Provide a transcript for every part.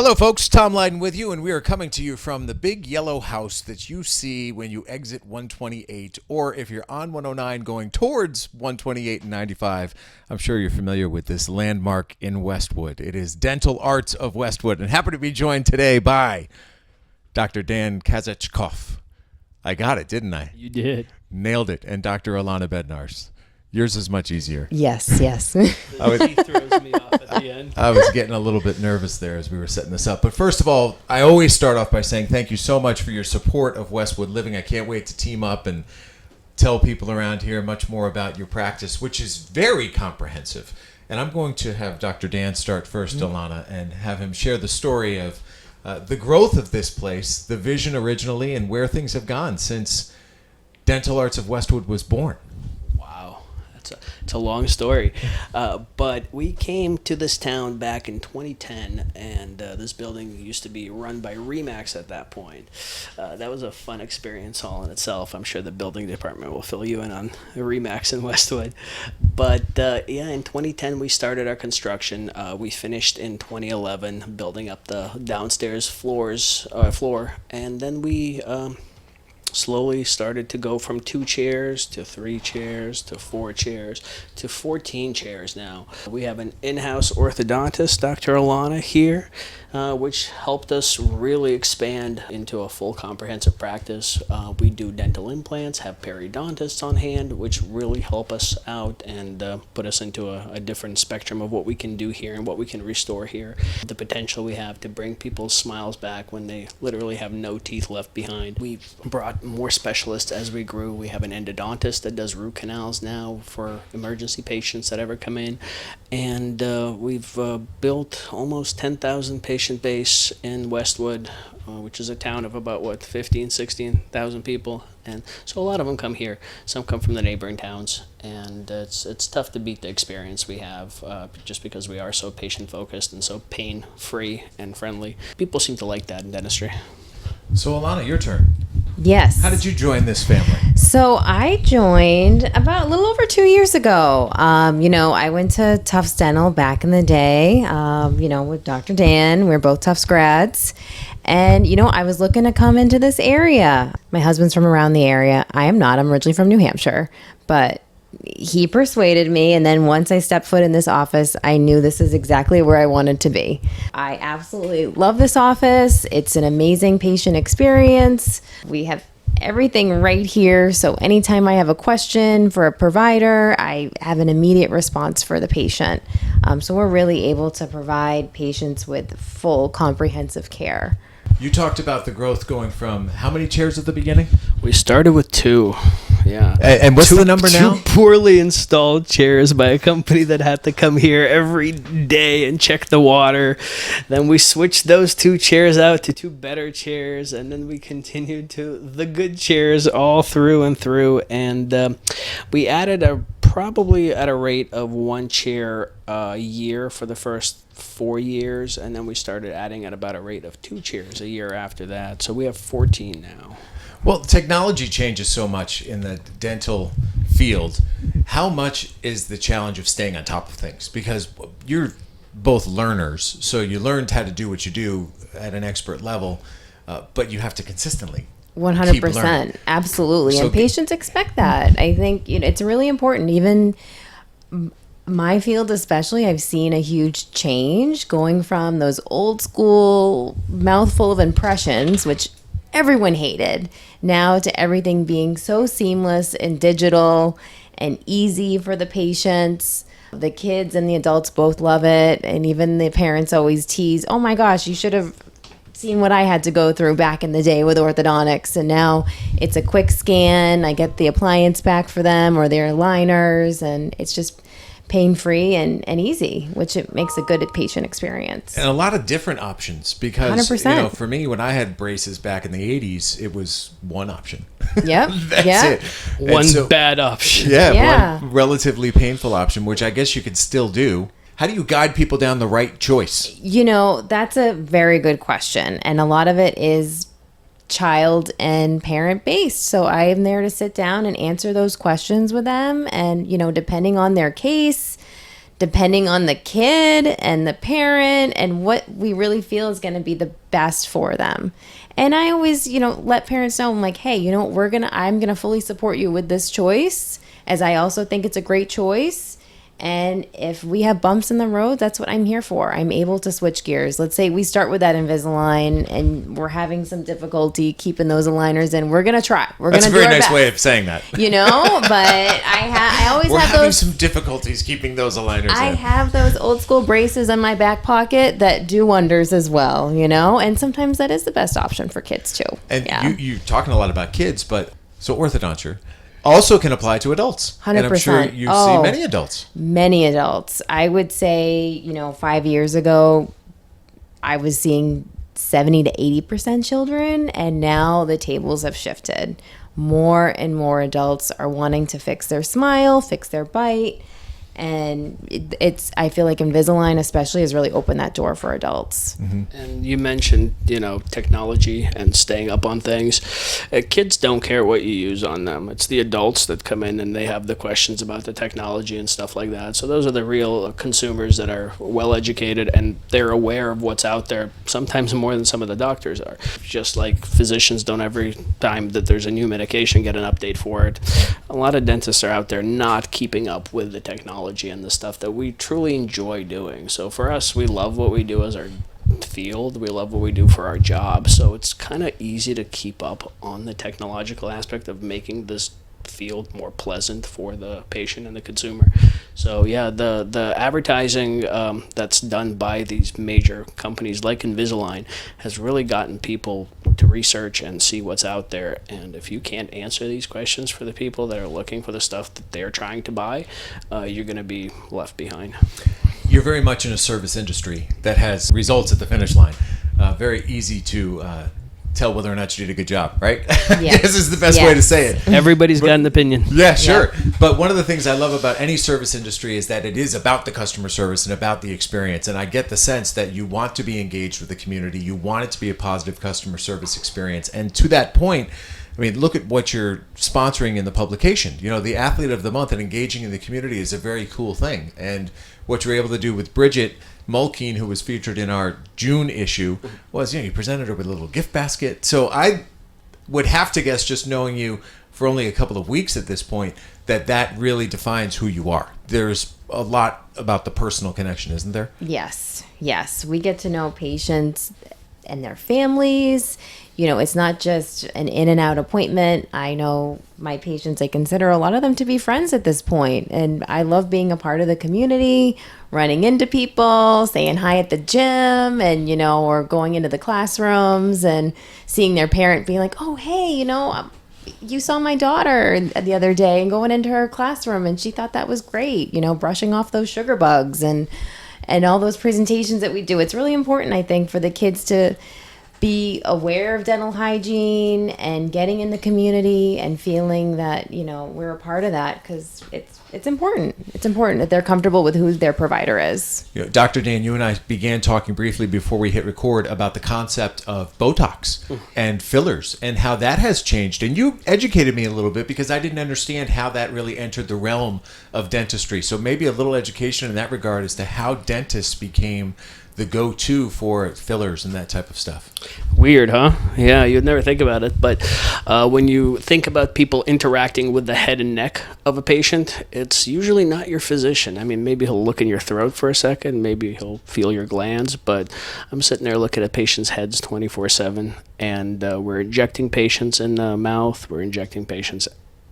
Hello, folks. Tom Leyden with you, and we are coming to you from the big yellow house that you see when you exit 128, or if you're on 109 going towards 128 and 95. I'm sure you're familiar with this landmark in Westwood. It is Dental Arts of Westwood, and happy to be joined today by Dr. Dan Kazachkov. I got it, didn't I? You did. Nailed it. And Dr. Alana Bednarz. Yours is much easier. Yes. He throws me off at the end. I was getting a little bit nervous there as we were setting this up. But first of all, I always start off by saying thank you so much for your support of Westwood Living. I can't wait to team up and tell people around here much more about your practice, which is very comprehensive. And I'm going to have Dr. Dan start first, Alana, and have him share the story of the growth of this place, the vision originally, and where things have gone since Dental Arts of Westwood was born. It's a long story, but we came to this town back in 2010, and this building used to be run by Remax at that point. That was a fun experience all in itself. I'm sure the building department will fill you in on Remax in Westwood. But in 2010 we started our construction. We finished in 2011 building up the downstairs floor, and then we slowly started to go from 2 chairs to 3 chairs to 4 chairs to 14 chairs now. We have an in-house orthodontist, Dr. Alana, here, which helped us really expand into a full comprehensive practice. We do dental implants, have periodontists on hand, which really help us out and put us into a different spectrum of what we can do here and what we can restore here. The potential we have to bring people's smiles back when they literally have no teeth left behind. We've brought more specialists as we grew. We have an endodontist that does root canals now for emergency patients that ever come in. And we've built almost 10,000 patient base in Westwood, which is a town of about, 16,000 people. And so a lot of them come here. Some come from the neighboring towns. And it's tough to beat the experience we have just because we are so patient-focused and so pain-free and friendly. People seem to like that in dentistry. So, Alana, your turn. Yes. How did you join this family? So I joined about a little over 2 years ago. I went to Tufts Dental back in the day, with Dr. Dan. We're both Tufts grads. And, I was looking to come into this area. My husband's from around the area. I am not. I'm originally from New Hampshire. But he persuaded me, and then once I stepped foot in this office, I knew this is exactly where I wanted to be. I absolutely love this office. It's an amazing patient experience. We have everything right here, so anytime I have a question for a provider, I have an immediate response for the patient. So we're really able to provide patients with full comprehensive care. You talked about the growth going from how many chairs at the beginning? We started with 2. Yeah. And what's the number now? 2 poorly installed chairs by a company that had to come here every day and check the water. Then we switched those 2 chairs out to 2 better chairs, and then we continued to the good chairs all through and through. And we added probably at a rate of 1 chair a year for the first 4 years, and then we started adding at about a rate of 2 chairs a year after that. So we have 14 now. Well, technology changes so much in the dental field. How much is the challenge of staying on top of things? Because you're both learners, so you learned how to do what you do at an expert level, but you have to consistently 100%. Absolutely. So and patients expect that. I think it's really important. Even my field especially, I've seen a huge change going from those old school mouthful of impressions, which everyone hated, now to everything being so seamless and digital and easy for the patients. The kids and the adults both love it. And even the parents always tease, oh my gosh, you should have seen what I had to go through back in the day with orthodontics. And now it's a quick scan. I get the appliance back for them or their aligners, and it's just pain-free and easy, which it makes a good patient experience. And a lot of different options because 100%. For me, when I had braces back in the 80s, it was one option. Yep. That's it. One bad option. Yeah. One relatively painful option, which I guess you could still do. How do you guide people down the right choice? That's a very good question. And a lot of it is child and parent based. So I am there to sit down and answer those questions with them. And, depending on their case, depending on the kid and the parent and what we really feel is going to be the best for them. And I always, let parents know, I'm like, hey, I'm going to fully support you with this choice, as I also think it's a great choice. And if we have bumps in the road, that's what I'm here for. I'm able to switch gears. Let's say we start with that Invisalign and we're having some difficulty keeping those aligners in. We're going to try. That's a very nice way of saying that. But I always we're have having those. some difficulties keeping those aligners I in. have those old school braces in my back pocket that do wonders as well, and sometimes that is the best option for kids too. And you're talking a lot about kids, but so orthodonture also can apply to adults. 100%. And I'm sure you see many adults. Many adults. I would say, 5 years ago, I was seeing 70 to 80% children, and now the tables have shifted. More and more adults are wanting to fix their smile, fix their bite. And I feel like Invisalign especially has really opened that door for adults. Mm-hmm. And you mentioned, technology and staying up on things. Kids don't care what you use on them. It's the adults that come in and they have the questions about the technology and stuff like that. So those are the real consumers that are well educated and they're aware of what's out there, sometimes more than some of the doctors are. Just like physicians don't every time that there's a new medication get an update for it. A lot of dentists are out there not keeping up with the technology and the stuff that we truly enjoy doing. So for us, we love what we do as our field. We love what we do for our job. So it's kind of easy to keep up on the technological aspect of making this field more pleasant for the patient and the consumer. So yeah, the advertising that's done by these major companies like Invisalign has really gotten people to research and see what's out there. And if you can't answer these questions for the people that are looking for the stuff that they're trying to buy, you're going to be left behind. You're very much in a service industry that has results at the finish line. Very easy to tell whether or not you did a good job, right? Yes. This is the best way to say it. Everybody's got an opinion. Yeah, sure. Yeah. But one of the things I love about any service industry is that it is about the customer service and about the experience. And I get the sense that you want to be engaged with the community. You want it to be a positive customer service experience. And to that point, I mean, look at what you're sponsoring in the publication. The Athlete of the Month and engaging in the community is a very cool thing. And what you're able to do with Bridget Mulkeen, who was featured in our June issue, was, you presented her with a little gift basket. So I would have to guess, just knowing you for only a couple of weeks at this point, that really defines who you are. There's a lot about the personal connection, isn't there? Yes. We get to know patients and their families. It's not just an in and out appointment. I know my patients, I consider a lot of them to be friends at this point. And I love being a part of the community, running into people, saying hi at the gym and, or going into the classrooms and seeing their parent being like, oh, hey, you saw my daughter the other day and going into her classroom and she thought that was great, brushing off those sugar bugs and all those presentations that we do. It's really important, I think, for the kids to be aware of dental hygiene and getting in the community and feeling that, we're a part of that, because it's important. It's important that they're comfortable with who their provider is. Dr. Dan, you and I began talking briefly before we hit record about the concept of Botox and fillers and how that has changed. And you educated me a little bit because I didn't understand how that really entered the realm of dentistry. So maybe a little education in that regard as to how dentists became the go-to for fillers and that type of stuff. Weird, huh? Yeah, you'd never think about it. But when you think about people interacting with the head and neck of a patient, it's usually not your physician. I mean, maybe he'll look in your throat for a second. Maybe he'll feel your glands. But I'm sitting there looking at patients' heads 24/7. And we're injecting patients in the mouth. We're injecting patients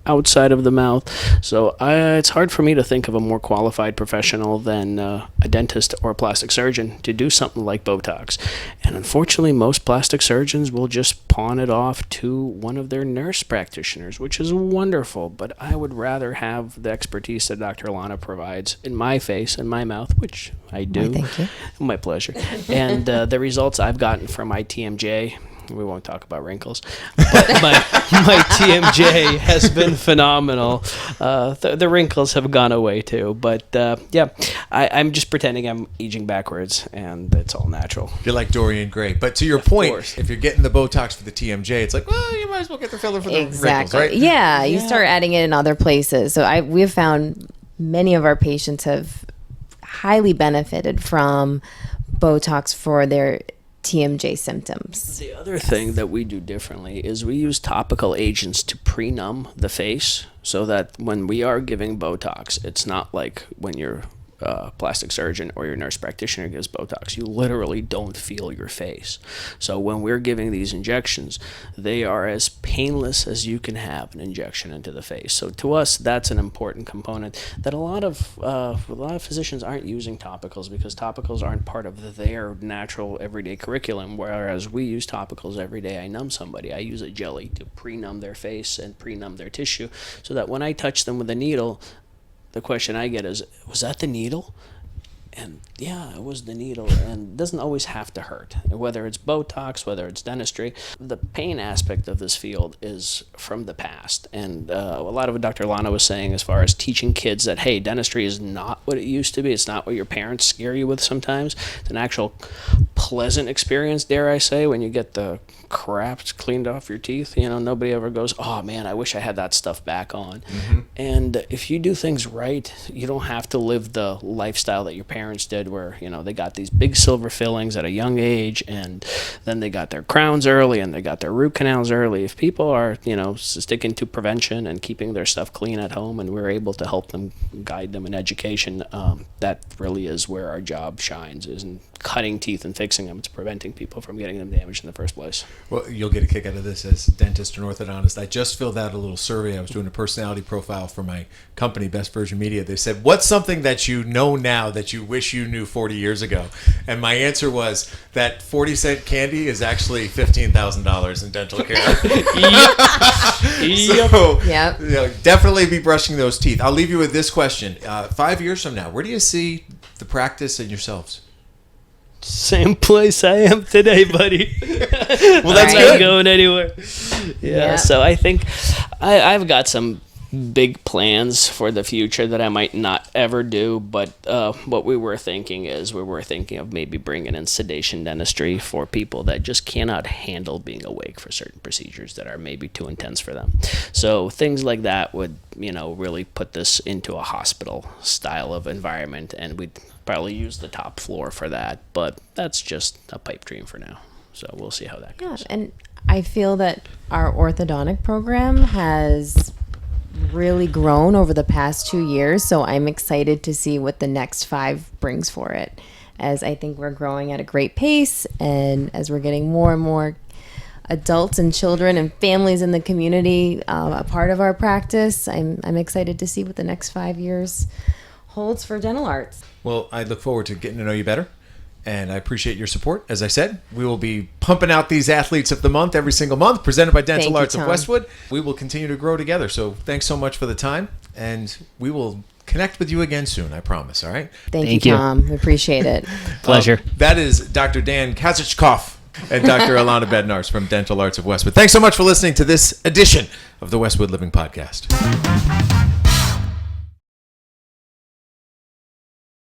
outside of the mouth. So it's hard for me to think of a more qualified professional than a dentist or a plastic surgeon to do something like Botox. And unfortunately, most plastic surgeons will just pawn it off to one of their nurse practitioners, which is wonderful. But I would rather have the expertise that Dr. Alana provides in my face and my mouth, which I do. Why, thank you. My pleasure. And the results I've gotten from my TMJ, we won't talk about wrinkles, but my TMJ has been phenomenal. The wrinkles have gone away too, but I'm just pretending I'm aging backwards, and it's all natural. You're like Dorian Gray. But to your point, if you're getting the Botox for the TMJ, it's like, well, you might as well get the filler for the wrinkles, right? Yeah, you start adding it in other places. So we have found many of our patients have highly benefited from Botox for their TMJ symptoms. The other thing that we do differently is we use topical agents to pre-numb the face so that when we are giving Botox, it's not like when you're plastic surgeon or your nurse practitioner gives Botox. You literally don't feel your face. So when we're giving these injections, they are as painless as you can have an injection into the face. So to us, that's an important component that a lot of physicians aren't using topicals because topicals aren't part of their natural everyday curriculum, whereas we use topicals every day. I numb somebody. I use a jelly to pre-numb their face and pre-numb their tissue so that when I touch them with a needle, the question I get is, was that the needle? And yeah, it was the needle, and it doesn't always have to hurt. Whether it's Botox, whether it's dentistry, the pain aspect of this field is from the past. And a lot of what Dr. Alana was saying as far as teaching kids that, hey, dentistry is not what it used to be. It's not what your parents scare you with sometimes. It's an actual pleasant experience, dare I say, when you get the crap cleaned off your teeth. You know, nobody ever goes, oh man, I wish I had that stuff back on. Mm-hmm. And if you do things right, you don't have to live the lifestyle that your parents did where, you know, they got these big silver fillings at a young age and then they got their crowns early and they got their root canals early. If people are, you know, sticking to prevention and keeping their stuff clean at home and we're able to help them, guide them in education, that really is where our job shines, isn't cutting teeth and fixing them. It's preventing people from getting them damaged in the first place. Well, you'll get a kick out of this as a dentist and orthodontist. I just filled out a little survey. I was doing a personality profile for my company, Best Version Media. They said, what's something that you know now that you wish you knew 40 years ago? And my answer was that 40-cent candy is actually $15,000 in dental care. So, Yep. You know, definitely be brushing those teeth. I'll leave you with this question. 5 years from now, where do you see the practice and yourselves? Same place I am today, buddy. Well, that's I'm good. not going anywhere. Yeah, so I think I've got some big plans for the future that I might not ever do, but what we were thinking of maybe bringing in sedation dentistry for people that just cannot handle being awake for certain procedures that are maybe too intense for them. So things like that would, you know, really put this into a hospital style of environment, and we'd probably use the top floor for that, but that's just a pipe dream for now. So we'll see how that goes. Yeah, and I feel that our orthodontic program has really grown over the past 2 years, so I'm excited to see what the next 5 brings for it, as I think we're growing at a great pace, and as we're getting more and more adults and children and families in the community a part of our practice. I'm excited to see what the next 5 years holds for dental arts. Well, I look forward to getting to know you better, and I appreciate your support. As I said, we will be pumping out these athletes of the month every single month, presented by Dental Arts of Westwood. We will continue to grow together. So thanks so much for the time, and we will connect with you again soon, I promise, all right? Thank you, Tom. We appreciate it. Pleasure. That is Dr. Dan Kazachkov and Dr. Alana Bednarz from Dental Arts of Westwood. Thanks so much for listening to this edition of the Westwood Living Podcast.